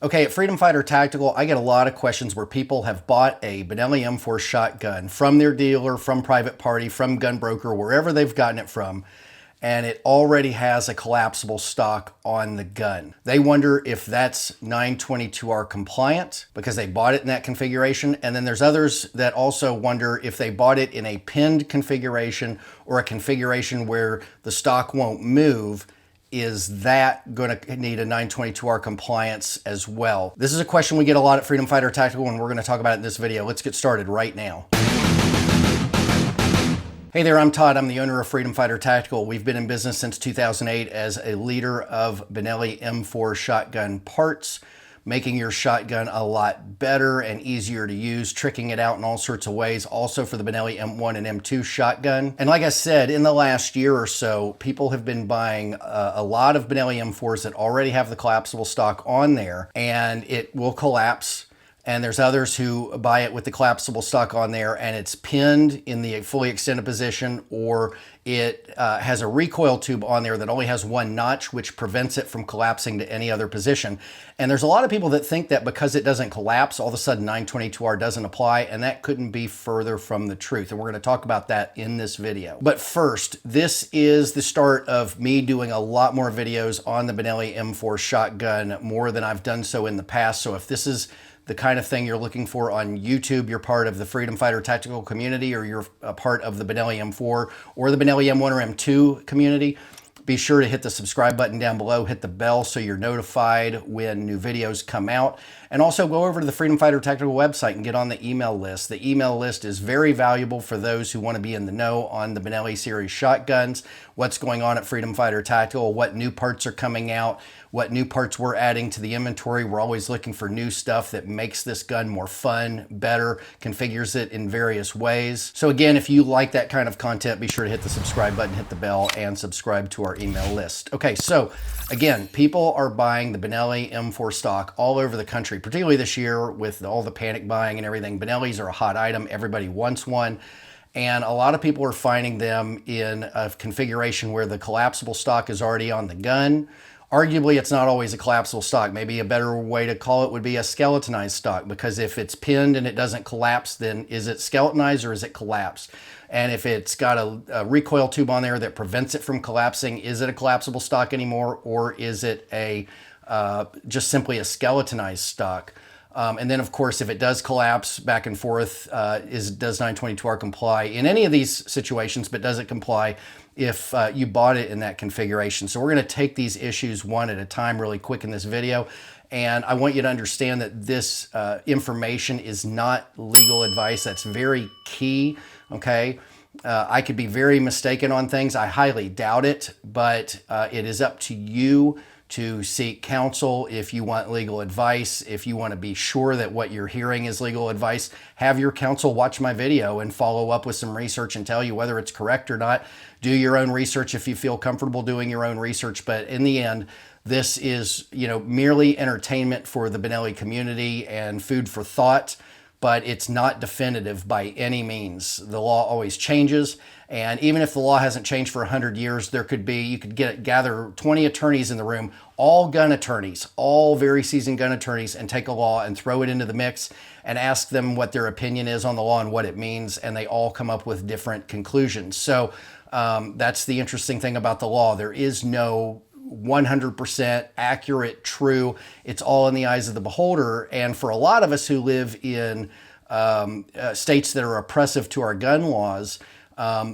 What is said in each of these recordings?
Okay, at Freedom Fighter Tactical, I get a lot of questions where people have bought a Benelli M4 shotgun from their dealer, from private party, from gun broker, wherever they've gotten it from, and it already has a collapsible stock on the gun. They wonder if that's 922R compliant because they bought it in that configuration. And then there's others that also wonder if they bought it in a pinned configuration or a configuration where the stock won't move. Is that going to need a 922R compliance as well? This is a question we get a lot at Freedom Fighter Tactical, and we're going to talk about it in this video. Let's get started right now. Hey there, I'm Todd. I'm the owner of Freedom Fighter Tactical. We've been in business since 2008 as a leader of Benelli M4 shotgun parts, making your shotgun a lot better and easier to use, tricking it out in all sorts of ways, also for the Benelli M1 and M2 shotgun. And like I said, in the last year or so, people have been buying a lot of Benelli M4s that already have the collapsible stock on there, and it will collapse. And there's others who buy it with the collapsible stock on there and it's pinned in the fully extended position, or it has a recoil tube on there that only has one notch, which prevents it from collapsing to any other position. And there's a lot of people that think that because it doesn't collapse, all of a sudden 922R doesn't apply, and that couldn't be further from the truth. And we're going to talk about that in this video. But first, this is the start of me doing a lot more videos on the Benelli M4 shotgun, more than I've done so in the past. So if this is the kind of thing you're looking for on YouTube, you're part of the Freedom Fighter Tactical community, or you're a part of the Benelli M4 or the Benelli M1 or M2 community, be sure to hit the subscribe button down below, hit the bell so you're notified when new videos come out. And also go over to the Freedom Fighter Tactical website and get on the email list. The email list is very valuable for those who want to be in the know on the Benelli series shotguns, what's going on at Freedom Fighter Tactical, what new parts are coming out, what new parts we're adding to the inventory. We're always looking for new stuff that makes this gun more fun, better, configures it in various ways. So again, if you like that kind of content, be sure to hit the subscribe button, hit the bell, and subscribe to our email list. Okay, so again, people are buying the Benelli M4 stock all over the country, particularly this year with all the panic buying and everything. Benellis are a hot item. Everybody wants one. And a lot of people are finding them in a configuration where the collapsible stock is already on the gun. Arguably, it's not always a collapsible stock. Maybe a better way to call it would be a skeletonized stock, because if it's pinned and it doesn't collapse, then is it skeletonized or is it collapsed? And if it's got a recoil tube on there that prevents it from collapsing, is it a collapsible stock anymore, or is it a just simply a skeletonized stock? And then, of course, if it does collapse back and forth, does 922R comply in any of these situations, but does it comply if you bought it in that configuration? So we're going to take these issues one at a time really quick in this video. And I want you to understand that this information is not legal advice. That's very key, okay? I could be very mistaken on things. I highly doubt it, but it is up to you to seek counsel if you want legal advice. If you want to be sure that what you're hearing is legal advice, have your counsel watch my video and follow up with some research and tell you whether it's correct or not. Do your own research if you feel comfortable doing your own research. But in the end, this is, merely entertainment for the Benelli community and food for thought, but it's not definitive by any means. The law always changes. And even if the law hasn't changed for 100 years, you could gather 20 attorneys in the room, all gun attorneys, all very seasoned gun attorneys, and take a law and throw it into the mix and ask them what their opinion is on the law and what it means. And they all come up with different conclusions. So that's the interesting thing about the law. There is no 100% accurate, true. It's all in the eyes of the beholder. And for a lot of us who live in states that are oppressive to our gun laws,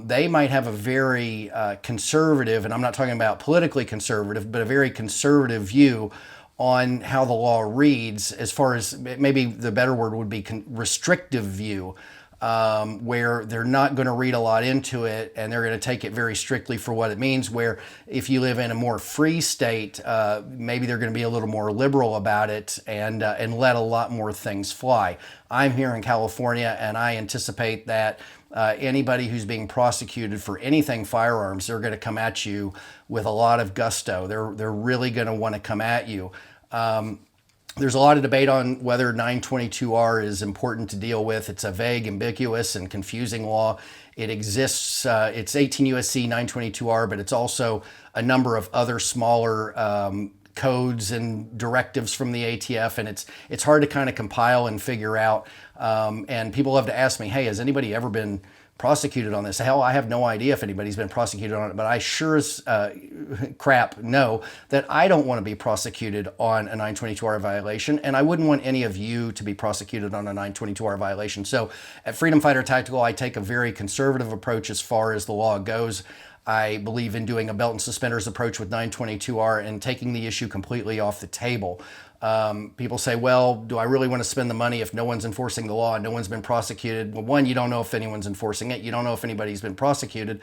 they might have a very conservative, and I'm not talking about politically conservative, but a very conservative view on how the law reads, as far as maybe the better word would be restrictive view, where they're not going to read a lot into it and they're going to take it very strictly for what it means. Where if you live in a more free state, maybe they're going to be a little more liberal about it and let a lot more things fly. I'm here in California, and I anticipate that anybody who's being prosecuted for anything firearms, they're going to come at you with a lot of gusto. They're really going to want to come at you. There's a lot of debate on whether 922R is important to deal with. It's a vague, ambiguous, and confusing law. It exists, it's 18 USC 922R, but it's also a number of other smaller codes and directives from the ATF, and it's hard to kind of compile and figure out. And people love to ask me, hey, has anybody ever been prosecuted on this? Hell, I have no idea if anybody's been prosecuted on it, but I sure as crap know that I don't want to be prosecuted on a 922R violation, and I wouldn't want any of you to be prosecuted on a 922R violation. So at Freedom Fighter Tactical, I take a very conservative approach as far as the law goes. I believe in doing a belt and suspenders approach with 922R and taking the issue completely off the table. People say, well, do I really want to spend the money if no one's enforcing the law and no one's been prosecuted? Well, one, you don't know if anyone's enforcing it. You don't know if anybody's been prosecuted.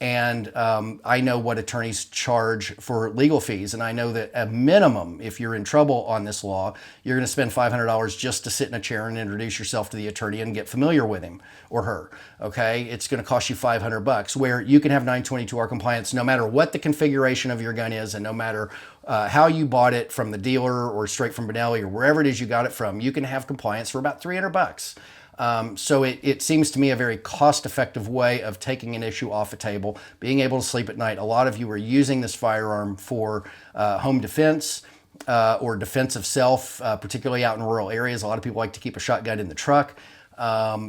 And I know what attorneys charge for legal fees. And I know that at minimum, if you're in trouble on this law, you're going to spend $500 just to sit in a chair and introduce yourself to the attorney and get familiar with him or her. Okay, it's going to cost you $500, where you can have 922R compliance no matter what the configuration of your gun is, and no matter how you bought it from the dealer or straight from Benelli or wherever it is you got it from. You can have compliance for about $300. So it seems to me a very cost-effective way of taking an issue off a table, being able to sleep at night. A lot of you are using this firearm for home defense or defense of self, particularly out in rural areas. A lot of people like to keep a shotgun in the truck.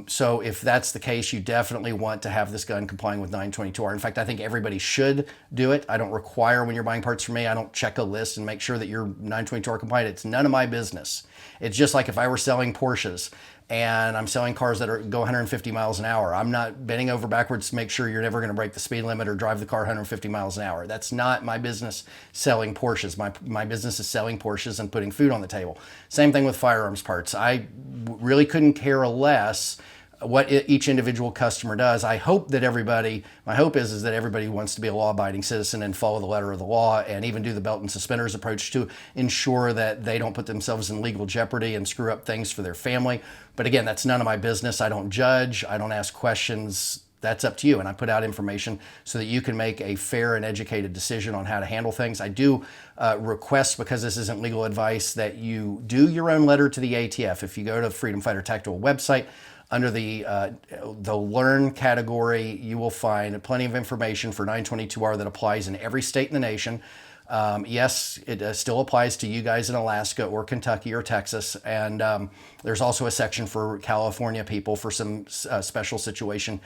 So if that's the case, you definitely want to have this gun complying with 922R. In fact, I think everybody should do it. I don't require, when you're buying parts from me, I don't check a list and make sure that you're 922R compliant. It's none of my business. It's just like if I were selling Porsches and I'm selling cars that go 150 miles an hour. I'm not bending over backwards to make sure you're never going to break the speed limit or drive the car 150 miles an hour. That's not my business selling Porsches. My business is selling Porsches and putting food on the table. Same thing with firearms parts. I really couldn't care less what each individual customer does. I hope that everybody, my hope is that everybody wants to be a law-abiding citizen and follow the letter of the law, and even do the belt and suspenders approach to ensure that they don't put themselves in legal jeopardy and screw up things for their family. But again, that's none of my business. I don't judge. I don't ask questions. That's up to you. And I put out information so that you can make a fair and educated decision on how to handle things. I do request, because this isn't legal advice, that you do your own letter to the ATF. If you go to the Freedom Fighter Tactical website, under the Learn category, you will find plenty of information for 922R that applies in every state in the nation. Yes, it still applies to you guys in Alaska or Kentucky or Texas. And there's also a section for California people for some special situations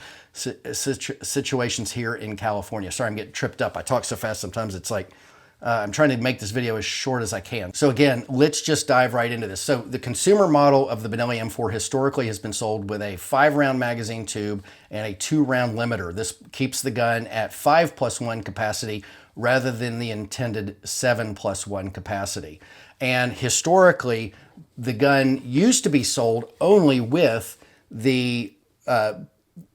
here in California. Sorry, I'm getting tripped up. I talk so fast sometimes it's like, I'm trying to make this video as short as I can. So again, let's just dive right into this. So the consumer model of the Benelli M4 historically has been sold with a 5-round magazine tube and a 2-round limiter. This keeps the gun at 5+1 capacity rather than the intended 7+1 capacity. And historically, the gun used to be sold only with the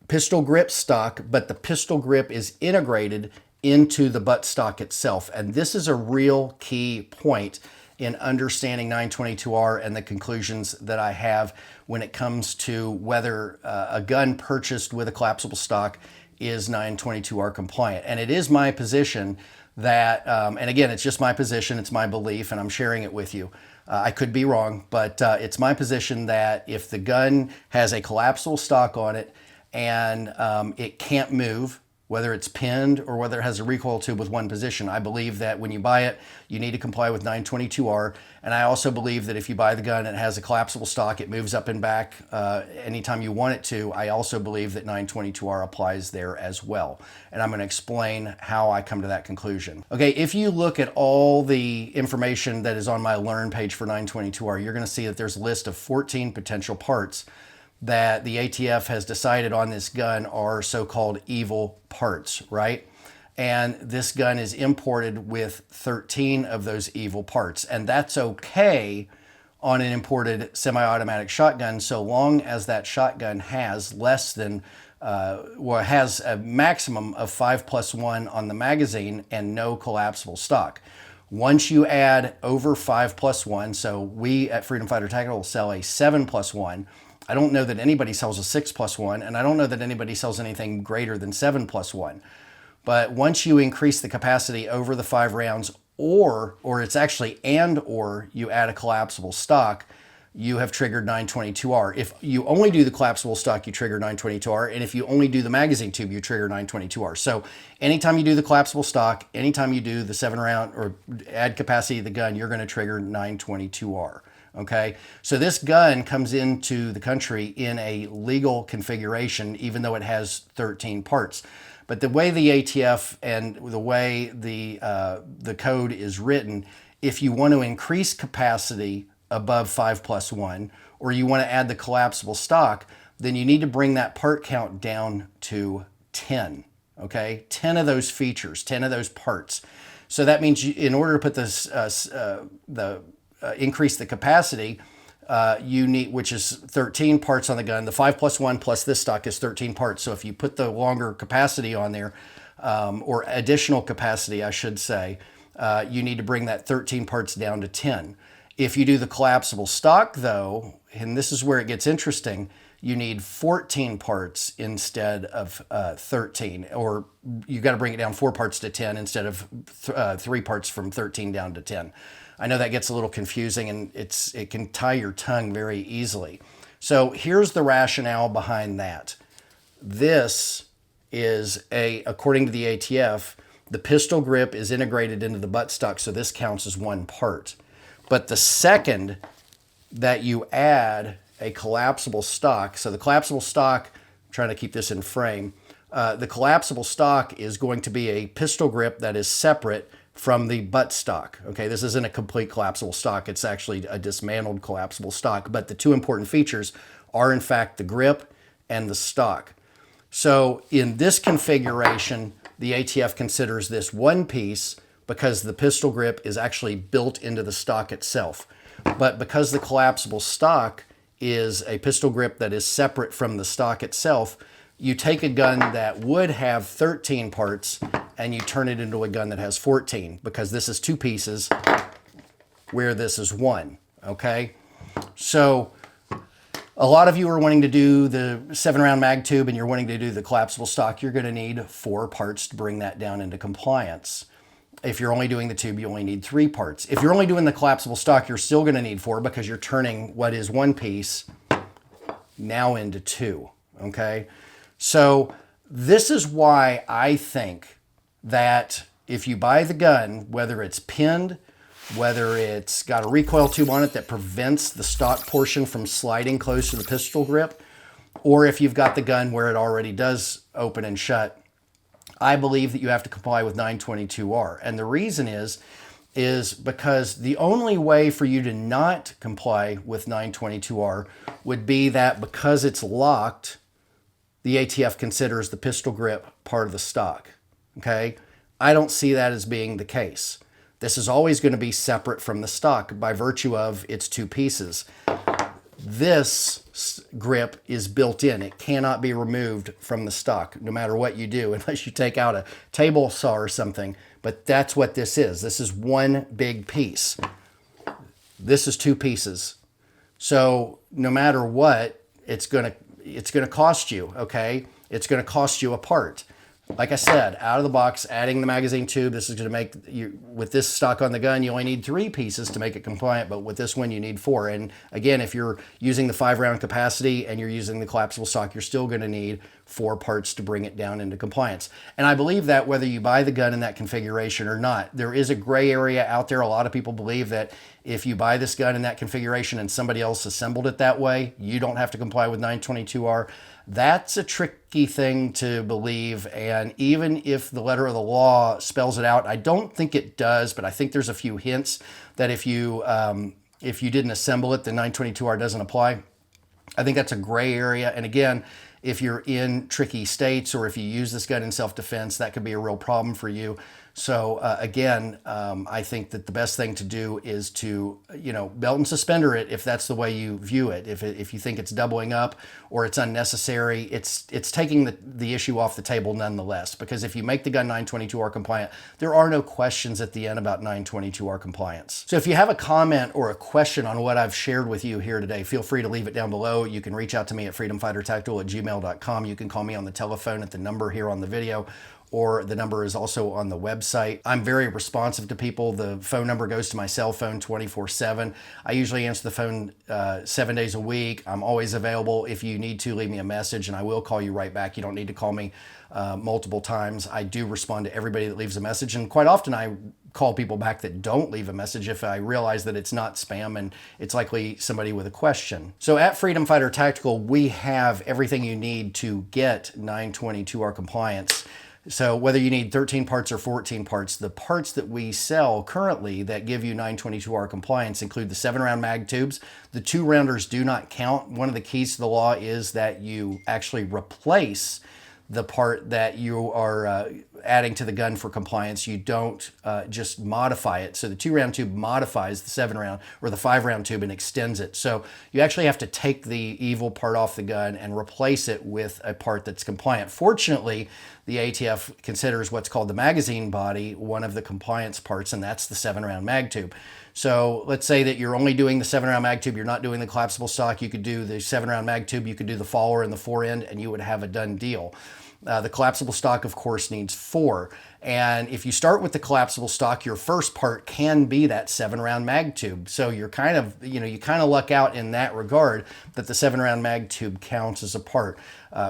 pistol grip stock, but the pistol grip is integrated into the butt stock itself. And this is a real key point in understanding 922R and the conclusions that I have when it comes to whether a gun purchased with a collapsible stock is 922R compliant. And it is my position that, and again, it's just my position, it's my belief, and I'm sharing it with you. I could be wrong, but it's my position that if the gun has a collapsible stock on it and it can't move, whether it's pinned or whether it has a recoil tube with one position, I believe that when you buy it, you need to comply with 922R. And I also believe that if you buy the gun and it has a collapsible stock, it moves up and back anytime you want it to. I also believe that 922R applies there as well. And I'm going to explain how I come to that conclusion. Okay, if you look at all the information that is on my Learn page for 922R, you're going to see that there's a list of 14 potential parts that the ATF has decided on this gun are so-called evil parts, right? And this gun is imported with 13 of those evil parts. And that's okay on an imported semi-automatic shotgun so long as that shotgun has less than, has a maximum of 5+1 on the magazine and no collapsible stock. Once you add over 5+1, so we at Freedom Fighter Tactical sell a 7+1, I don't know that anybody sells a 6+1, and I don't know that anybody sells anything greater than 7+1. But once you increase the capacity over the 5 rounds, or it's actually or you add a collapsible stock, you have triggered 922R. If you only do the collapsible stock, you trigger 922R. And if you only do the magazine tube, you trigger 922R. So anytime you do the collapsible stock, anytime you do the 7-round or add capacity to the gun, you're going to trigger 922R. Okay, so this gun comes into the country in a legal configuration, even though it has 13 parts. But the way the ATF and the way the code is written, if you want to increase capacity above 5+1, or you want to add the collapsible stock, then you need to bring that part count down to 10. Okay, 10 of those features, 10 of those parts. So that means in order to put this increase the capacity, you need, which is 13 parts on the gun. The 5+1 plus this stock is 13 parts. So if you put the longer capacity on there, or additional capacity, I should say, you need to bring that 13 parts down to 10. If you do the collapsible stock though, and this is where it gets interesting, you need 14 parts instead of 13, or you got to bring it down 4 parts to 10 instead of 3 parts from 13 down to 10. I know that gets a little confusing, and it can tie your tongue very easily. So here's the rationale behind that. This is according to the ATF, the pistol grip is integrated into the buttstock, so this counts as one part. But the second that you add a collapsible stock, so the collapsible stock, I'm trying to keep this in frame, the collapsible stock is going to be a pistol grip that is separate from the buttstock. Okay, this isn't a complete collapsible stock, it's actually a dismantled collapsible stock, but the two important features are in fact the grip and the stock. So in this configuration, the ATF considers this one piece because the pistol grip is actually built into the stock itself. But because the collapsible stock is a pistol grip that is separate from the stock itself, you take a gun that would have 13 parts and you turn it into a gun that has 14, because this is two pieces where this is one, okay? So a lot of you are wanting to do the 7-round mag tube and you're wanting to do the collapsible stock. You're gonna need 4 parts to bring that down into compliance. If you're only doing the tube, you only need 3 parts. If you're only doing the collapsible stock, you're still gonna need 4 because you're turning what is one piece now into 2, okay? So this is why I think that if you buy the gun, whether it's pinned, whether it's got a recoil tube on it that prevents the stock portion from sliding close to the pistol grip, or if you've got the gun where it already does open and shut, I believe that you have to comply with 922R. And the reason is because the only way for you to not comply with 922R would be that because it's locked, the ATF considers the pistol grip part of the stock, okay? I don't see that as being the case. This is always going to be separate from the stock by virtue of its two pieces. This grip is built in. It cannot be removed from the stock, no matter what you do, unless you take out a table saw or something. But that's what this is. This is one big piece. This is two pieces. So no matter what, it's going to cost you, okay? It's going to cost you a part. Like I said, out of the box, adding the magazine tube, this is going to make you, with this stock on the gun, you only need 3 pieces to make it compliant, but with this one, you need 4. And again, if you're using the 5-round capacity and you're using the collapsible stock, you're still going to need 4 parts to bring it down into compliance. And I believe that whether you buy the gun in that configuration or not, there is a gray area out there. A lot of people believe that if you buy this gun in that configuration and somebody else assembled it that way, you don't have to comply with 922R. That's a tricky thing to believe, and even if the letter of the law spells it out, I don't think it does, but I think there's a few hints that if you didn't assemble it, the 922R doesn't apply. I think that's a gray area, and again, if you're in tricky states or if you use this gun in self-defense, that could be a real problem for you. So again, I think that the best thing to do is to, belt and suspender it if that's the way you view it. If you think it's doubling up or it's unnecessary, it's taking the issue off the table nonetheless. Because if you make the gun 922R compliant, there are no questions at the end about 922R compliance. So if you have a comment or a question on what I've shared with you here today, feel free to leave it down below. You can reach out to me at freedomfightertactical@gmail.com. You can call me on the telephone at the number here on the video, or the number is also on the website. I'm very responsive to people. The phone number goes to my cell phone 24/7. I usually answer the phone 7 days a week. I'm always available. If you need to, leave me a message and I will call you right back. You don't need to call me multiple times. I do respond to everybody that leaves a message, and quite often I call people back that don't leave a message if I realize that it's not spam and it's likely somebody with a question. So at Freedom Fighter Tactical, we have everything you need to get 922R compliance. So whether you need 13 parts or 14 parts, the parts that we sell currently that give you 922R compliance include the 7-round mag tubes. The 2-rounders do not count. One of the keys to the law is that you actually replace the part that you are adding to the gun for compliance. You don't just modify it. So the 2-round tube modifies the 7-round or the 5-round tube and extends it. So you actually have to take the evil part off the gun and replace it with a part that's compliant. Fortunately, the ATF considers what's called the magazine body one of the compliance parts, and that's the 7-round mag tube. So let's say that you're only doing the 7-round mag tube, you're not doing the collapsible stock, you could do the 7-round mag tube, you could do the follower and the forend, and you would have a done deal. The collapsible stock, of course, needs 4. And if you start with the collapsible stock, your first part can be that 7-round mag tube. So you're kind of, you kind of luck out in that regard that the 7-round mag tube counts as a part.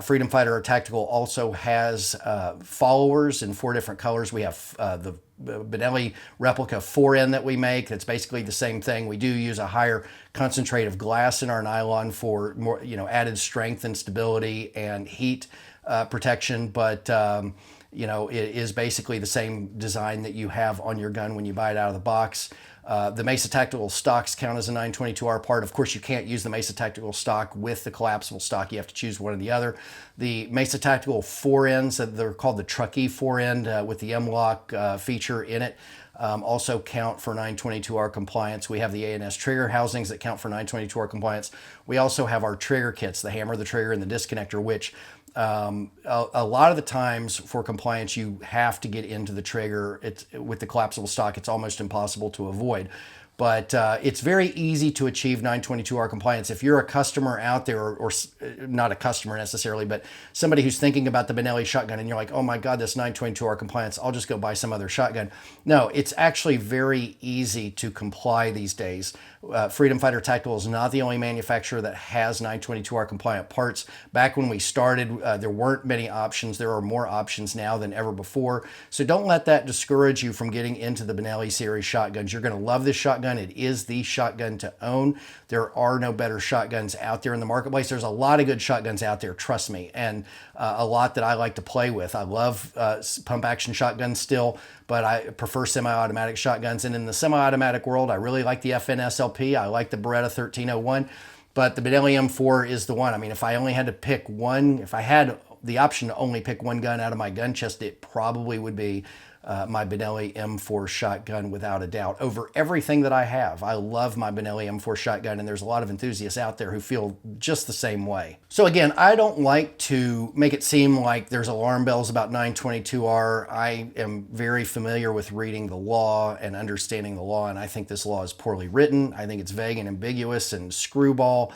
Freedom Fighter Tactical also has followers in 4 different colors. We have the Benelli replica forend that we make. That's basically the same thing. We do use a higher concentrate of glass in our nylon for more, added strength and stability and heat protection, but it is basically the same design that you have on your gun when you buy it out of the box. The Mesa Tactical stocks count as a 922R part. Of course, you can't use the Mesa Tactical stock with the collapsible stock. You have to choose one or the other. The Mesa Tactical forends, they're called the Truckee forend with the M-lock feature in it, also count for 922R compliance. We have the A&S trigger housings that count for 922R compliance. We also have our trigger kits, the hammer, the trigger, and the disconnector, which a lot of the times for compliance, you have to get into the trigger. With the collapsible stock, it's almost impossible to avoid. But it's very easy to achieve 922R compliance. If you're a customer out there, or not a customer necessarily, but somebody who's thinking about the Benelli shotgun and you're like, oh my God, this 922R compliance, I'll just go buy some other shotgun. No, it's actually very easy to comply these days. Freedom Fighter Tactical is not the only manufacturer that has 922R compliant parts. Back when we started, there weren't many options. There are more options now than ever before. So don't let that discourage you from getting into the Benelli series shotguns. You're going to love this shotgun. It is the shotgun to own. There are no better shotguns out there in the marketplace. There's a lot of good shotguns out there, trust me, and a lot that I like to play with. I love pump action shotguns still, but I prefer semi-automatic shotguns. And in the semi-automatic world, I really like the FNSLP. I like the Beretta 1301, but the Benelli M4 is the one. I mean, if I only had to pick one, if I had the option to only pick one gun out of my gun chest, it probably would be my Benelli M4 shotgun without a doubt over everything that I have. I love my Benelli M4 shotgun, and there's a lot of enthusiasts out there who feel just the same way. So again, I don't like to make it seem like there's alarm bells about 922R. I am very familiar with reading the law and understanding the law, and I think this law is poorly written. I think it's vague and ambiguous and screwball.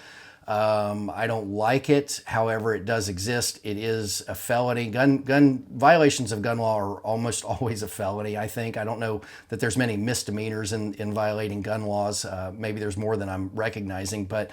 I don't like it. However, it does exist. It is a felony. Gun violations of gun law are almost always a felony, I think. I don't know that there's many misdemeanors in violating gun laws. Maybe there's more than I'm recognizing, but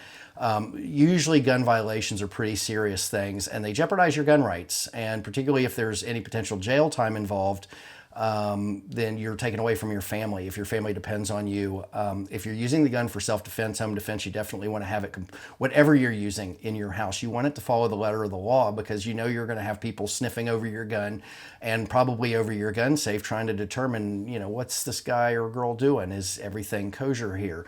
usually gun violations are pretty serious things, and they jeopardize your gun rights. And particularly if there's any potential jail time involved, then you're taken away from your family if your family depends on you. If you're using the gun for self-defense, home defense, you definitely want to have it, whatever you're using in your house, you want it to follow the letter of the law, because you know you're going to have people sniffing over your gun and probably over your gun safe trying to determine, what's this guy or girl doing? Is everything kosher here?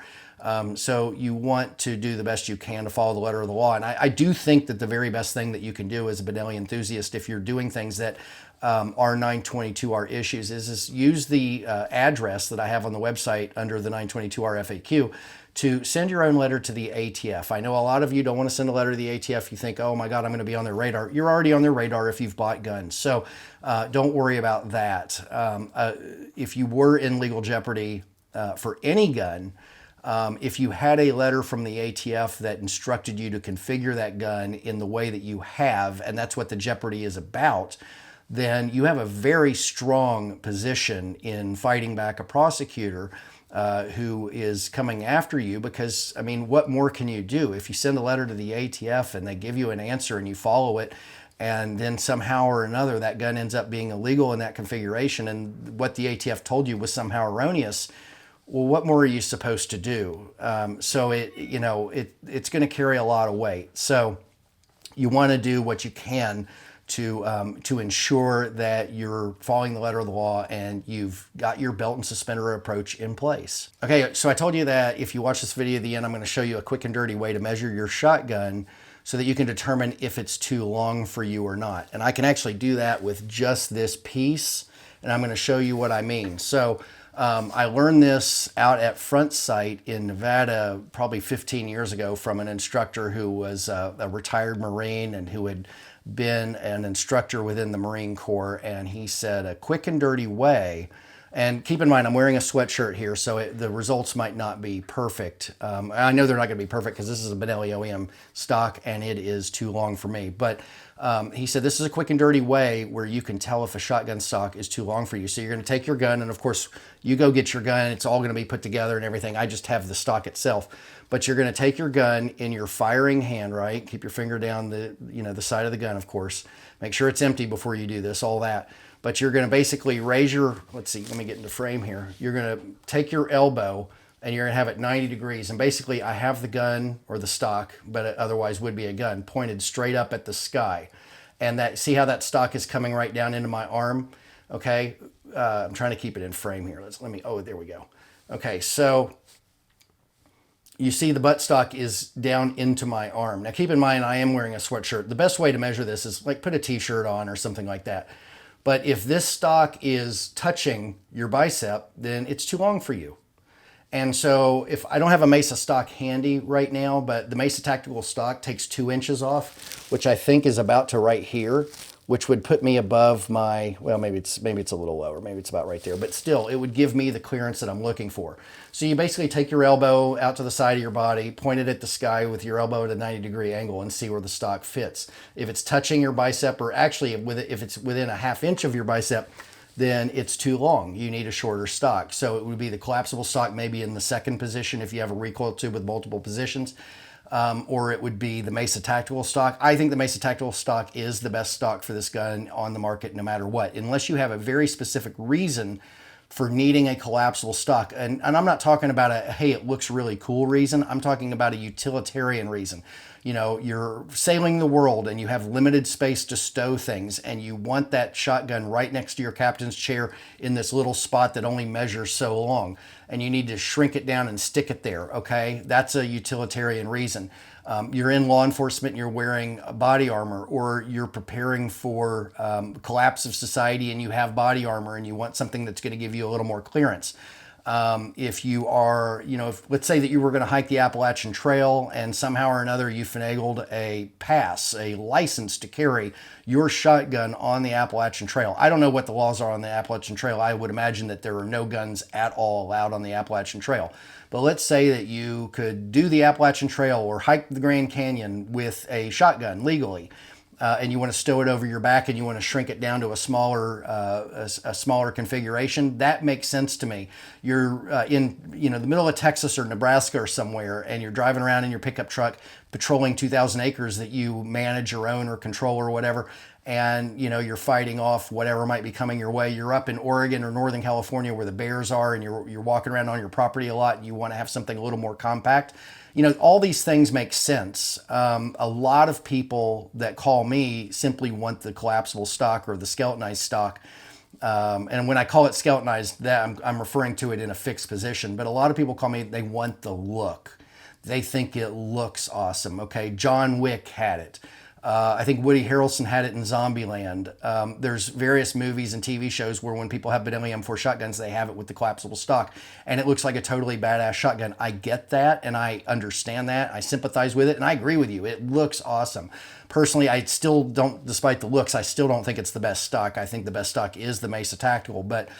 So you want to do the best you can to follow the letter of the law. And I do think that the very best thing that you can do as a Benelli enthusiast, if you're doing things that are 922R issues, is use the address that I have on the website under the 922R FAQ to send your own letter to the ATF. I know a lot of you don't want to send a letter to the ATF. You think, oh my God, I'm going to be on their radar. You're already on their radar if you've bought guns. So don't worry about that. If you were in legal jeopardy for any gun, if you had a letter from the ATF that instructed you to configure that gun in the way that you have, and that's what the jeopardy is about, then you have a very strong position in fighting back a prosecutor who is coming after you. Because, I mean, what more can you do? If you send a letter to the ATF and they give you an answer and you follow it, and then somehow or another that gun ends up being illegal in that configuration, and what the ATF told you was somehow erroneous, well, what more are you supposed to do? So it's going to carry a lot of weight. So you want to do what you can to ensure that you're following the letter of the law and you've got your belt and suspender approach in place. Okay, so I told you that if you watch this video at the end, I'm going to show you a quick and dirty way to measure your shotgun so that you can determine if it's too long for you or not. And I can actually do that with just this piece, and I'm going to show you what I mean. So I learned this out at Front Sight in Nevada probably 15 years ago from an instructor who was a retired Marine and who had been an instructor within the Marine Corps. And he said a quick and dirty way, and keep in mind I'm wearing a sweatshirt here, so the results might not be perfect. I know they're not going to be perfect because this is a Benelli OEM stock and it is too long for me. But he said this is a quick and dirty way where you can tell if a shotgun stock is too long for you. So you're going to take your gun, and of course you go get your gun. It's all going to be put together and everything. I just have the stock itself. But you're going to take your gun in your firing hand, right? Keep your finger down the side of the gun, of course. Make sure it's empty before you do this, all that. But you're going to basically raise your, let's see, let me get into frame here. You're going to take your elbow and you're going to have it 90 degrees. And basically I have the gun, or the stock, but it otherwise would be a gun, pointed straight up at the sky. And that, see how that stock is coming right down into my arm? Okay, I'm trying to keep it in frame here. Oh, there we go. Okay, so you see the buttstock is down into my arm. Now keep in mind, I am wearing a sweatshirt. The best way to measure this is like put a t-shirt on or something like that. But if this stock is touching your bicep, then it's too long for you. And so if I don't have a Mesa stock handy right now, but the Mesa Tactical stock takes 2 inches off, which I think is about to right here, which would put me above my, well, maybe it's a little lower, maybe it's about right there, but still it would give me the clearance that I'm looking for. So you basically take your elbow out to the side of your body, point it at the sky with your elbow at a 90-degree angle, and see where the stock fits. If it's touching your bicep, or actually if it's within a ½ inch of your bicep, then it's too long. You need a shorter stock. So it would be the collapsible stock, maybe in the second position if you have a recoil tube with multiple positions. Or it would be the Mesa Tactical stock. I think the Mesa Tactical stock is the best stock for this gun on the market no matter what, unless you have a very specific reason for needing a collapsible stock. And I'm not talking about a, hey, it looks really cool reason. I'm talking about a utilitarian reason. You know, you're sailing the world and you have limited space to stow things, and you want that shotgun right next to your captain's chair in this little spot that only measures so long, and you need to shrink it down and stick it there, okay? That's a utilitarian reason. You're in law enforcement and you're wearing body armor, or you're preparing for collapse of society and you have body armor and you want something that's going to give you a little more clearance. If you are, let's say that you were going to hike the Appalachian Trail and somehow or another you finagled a pass, a license to carry your shotgun on the Appalachian Trail. I don't know what the laws are on the Appalachian Trail. I would imagine that there are no guns at all allowed on the Appalachian Trail. But let's say that you could do the Appalachian Trail or hike the Grand Canyon with a shotgun legally. And you want to stow it over your back and you want to shrink it down to a smaller configuration, that makes sense to me. You're in the middle of Texas or Nebraska or somewhere, and you're driving around in your pickup truck patrolling 2,000 acres that you manage or own or control or whatever, and you're fighting off whatever might be coming your way. You're up in Oregon or Northern California where the bears are, and you're walking around on your property a lot, and you want to have something a little more compact. All these things make sense. A lot of people that call me simply want the collapsible stock or the skeletonized stock. And when I call it skeletonized, that I'm referring to it in a fixed position. But a lot of people call me, they want the look. They think it looks awesome. Okay, John Wick had it. I think Woody Harrelson had it in Zombieland. There's various movies and TV shows where when people have Benelli M4 shotguns, they have it with the collapsible stock, and it looks like a totally badass shotgun. I get that, and I understand that. I sympathize with it, and I agree with you. It looks awesome. Personally, I still don't, despite the looks, I still don't think it's the best stock. I think the best stock is the Mesa Tactical, but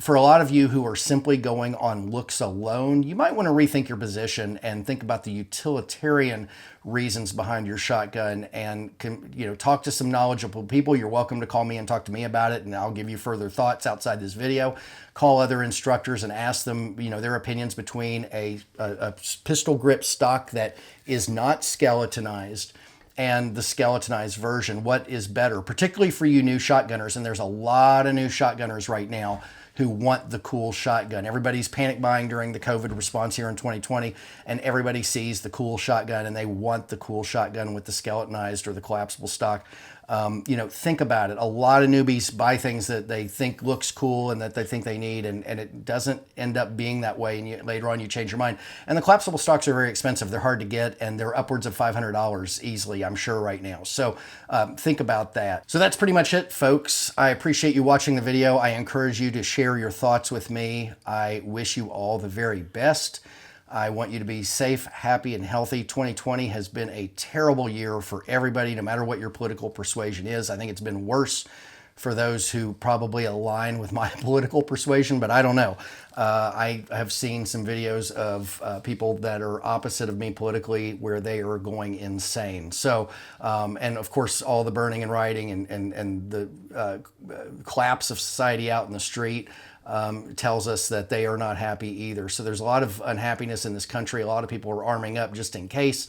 for a lot of you who are simply going on looks alone, you might want to rethink your position and think about the utilitarian reasons behind your shotgun, and talk to some knowledgeable people. You're welcome to call me and talk to me about it, and I'll give you further thoughts outside this video. Call other instructors and ask them their opinions between a pistol grip stock that is not skeletonized and the skeletonized version. What is better, particularly for you new shotgunners? And there's a lot of new shotgunners right now who want the cool shotgun. Everybody's panic buying during the COVID response here in 2020, and everybody sees the cool shotgun and they want the cool shotgun with the skeletonized or the collapsible stock. Think about it. A lot of newbies buy things that they think looks cool and that they think they need, and it doesn't end up being that way, and later on you change your mind. And the collapsible stocks are very expensive. They're hard to get, and they're upwards of $500 easily, I'm sure, right now. So think about that. So that's pretty much it, folks. I appreciate you watching the video. I encourage you to share your thoughts with me. I wish you all the very best. I want you to be safe, happy, and healthy. 2020 has been a terrible year for everybody, no matter what your political persuasion is. I think it's been worse for those who probably align with my political persuasion, but I don't know. I have seen some videos of people that are opposite of me politically where they are going insane. So, and of course, all the burning and rioting and the collapse of society out in the street tells us that they are not happy either. So there's a lot of unhappiness in this country. A lot of people are arming up just in case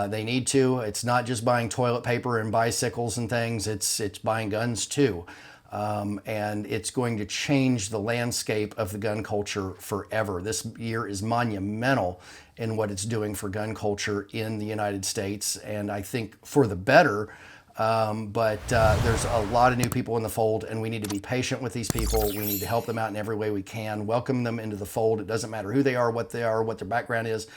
they need to. It's not just buying toilet paper and bicycles and things. It's buying guns too. And it's going to change the landscape of the gun culture forever. This year is monumental in what it's doing for gun culture in the United States, and I think for the better. But there's a lot of new people in the fold, and we need to be patient with these people. We need to help them out in every way we can, welcome them into the fold. It doesn't matter who they are, what their background is.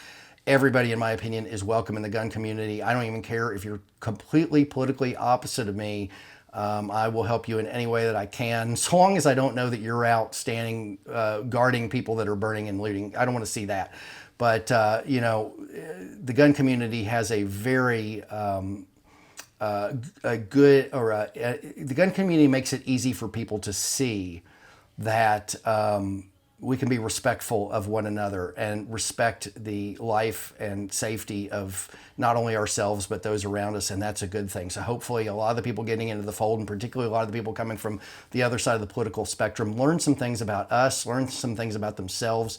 Everybody, in my opinion, is welcome in the gun community. I don't even care if you're completely politically opposite of me. I will help you in any way that I can, so long as I don't know that you're out standing, guarding people that are burning and looting. I don't want to see that. But, the gun community has a very... the gun community makes it easy for people to see that we can be respectful of one another and respect the life and safety of not only ourselves but those around us, and that's a good thing. So hopefully a lot of the people getting into the fold, and particularly a lot of the people coming from the other side of the political spectrum, learn some things about us, learn some things about themselves,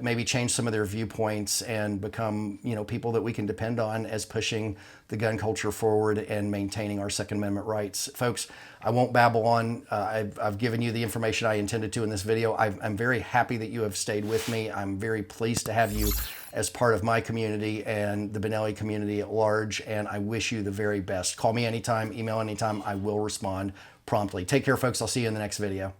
maybe change some of their viewpoints, and become people that we can depend on as pushing the gun culture forward and maintaining our Second Amendment rights. Folks, I won't babble on. I've given you the information I intended to in this video. I'm very happy that you have stayed with me. I'm very pleased to have you as part of my community and the Benelli community at large, and I wish you the very best. Call me anytime, email anytime. I will respond promptly. Take care, folks. I'll see you in the next video.